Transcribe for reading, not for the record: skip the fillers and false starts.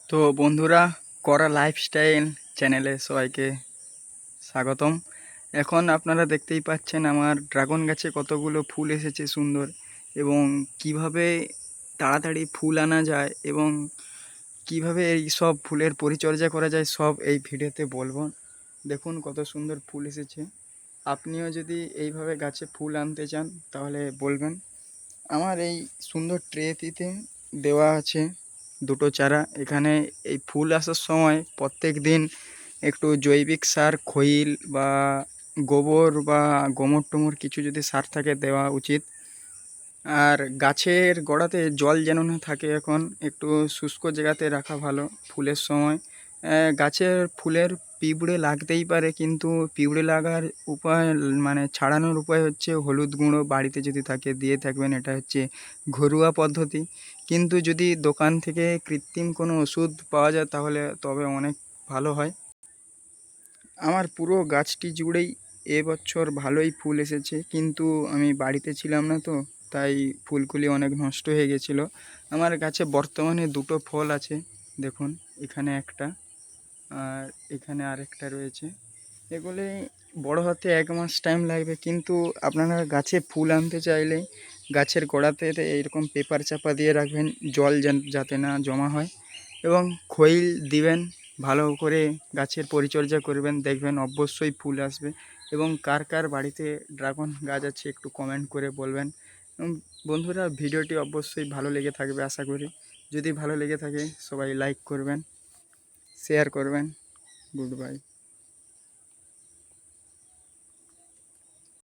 তো বন্ধুরা, করা লাইফস্টাইল চ্যানেলে সবাইকে স্বাগতম। এখন আপনারা দেখতেই পাচ্ছেন আমার ড্রাগন গাছে কতগুলো ফুল এসেছে সুন্দর, এবং কিভাবে তাড়াতাড়ি ফুল আনা যায় এবং কিভাবে এই সব ফুলের পরিচর্যা করা যায় সব এই ভিডিওতে বলবো। দেখুন কত সুন্দর ফুল এসেছে। আপনিও যদি এইভাবে গাছে ফুল আনতে চান তাহলে বলবেন। আমার এই সুন্দর ট্রেটিতে দেওয়া আছে দুটো চারা। এখানে এই ফুল আসার সময় প্রত্যেক দিন একটু জৈবিক সার, খৈল বা গোবর বা গোমর কিছু যদি সার থাকে দেওয়া উচিত। আর গাছের গোড়াতে জল যেন না থাকে, এখন একটু শুষ্ক জায়গাতে রাখা ভালো ফুলের সময়। গাছের ফুলের পিঁপড়ে লাগতেই পারে, কিন্তু পিঁপড়ে লাগার উপায় মানে ছাড়ানোর উপায় হচ্ছে হলুদ গুঁড়ো বাড়িতে যদি থাকে দিয়ে থাকবেন, এটা হচ্ছে ঘরোয়া পদ্ধতি। কিন্তু যদি দোকান থেকে কৃত্রিম কোনো ওষুধ পাওয়া যায় তাহলে তবে অনেক ভালো হয়। আমার পুরো গাছটি জুড়েই এবছর ভালোই ফুল এসেছে, কিন্তু আমি বাড়িতে ছিলাম না, তো তাই ফুলগুলি অনেক নষ্ট হয়ে গেছিলো। আমার গাছে বর্তমানে দুটো ফল আছে, দেখুন এখানে একটা আর এখানে আরেকটা রয়েছে। এগুলি বড় হতে 1 মাস টাইম লাগবে, কিন্তু আপনারা গাছে ফুল আনতে চাইলে গাছের গোড়াতে এইরকম পেপার চাপা দিয়ে রাখবেন, জল যাতে না জমা হয়, এবং খৈল দিবেন। ভালো করে গাছের পরিচর্যা করবেন, দেখবেন অবশ্যই ফুল আসবে। এবং কার কার বাড়িতে ড্রাগন গাছ আছে একটু কমেন্ট করে বলবেন। এবং বন্ধুরা, ভিডিওটি অবশ্যই ভালো লেগে থাকবে আশা করি। যদি ভালো লেগে থাকে সবাই লাইক করবেন, শেয়ার করবেন। Good bye.